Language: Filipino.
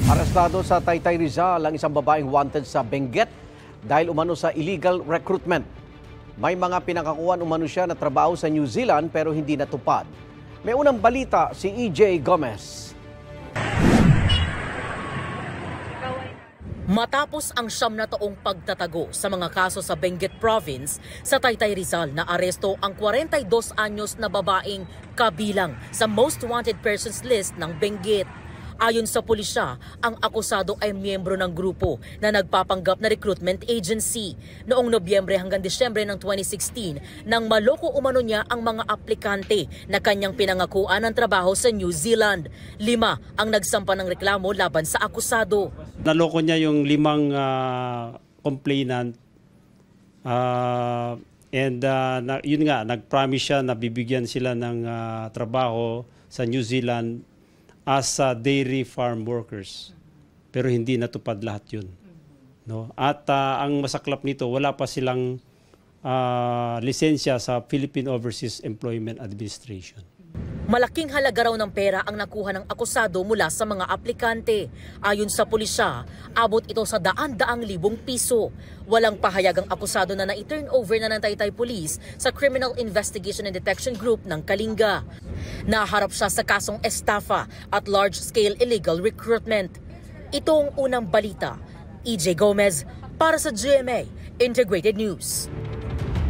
Arestado sa Taytay Rizal ang isang babaeng wanted sa Benguet dahil umano sa illegal recruitment. May mga pinakakuan umano siya na trabaho sa New Zealand pero hindi natupad. May unang balita si EJ Gomez. Matapos ang 9 na taong pagtatago sa mga kaso sa Benguet Province, sa Taytay Rizal na aresto ang 42 anyos na babaeng kabilang sa most wanted persons list ng Benguet. Ayon sa pulisya, ang akusado ay miyembro ng grupo na nagpapanggap na recruitment agency. Noong Nobyembre hanggang Disyembre ng 2016, nang maloko umano niya ang mga aplikante na kanyang pinangakuan ng trabaho sa New Zealand. 5 ang nagsampa ng reklamo laban sa akusado. Naloko niya yung 5 complainant yun nga, nag-promise siya na bibigyan sila ng trabaho sa New Zealand as dairy farm workers. Pero hindi natupad lahat yun. No? At ang masaklap nito, wala pa silang lisensya sa Philippine Overseas Employment Administration. Malaking halaga raw ng pera ang nakuha ng akusado mula sa mga aplikante. Ayon sa pulisya, abot ito sa daan-daang libong piso. Walang pahayag ang akusado na na-turn over na ng Taytay Police sa Criminal Investigation and Detection Group ng Kalinga. Naharap siya sa kasong estafa at large-scale illegal recruitment. Ito ang unang balita. EJ Gomez para sa GMA Integrated News.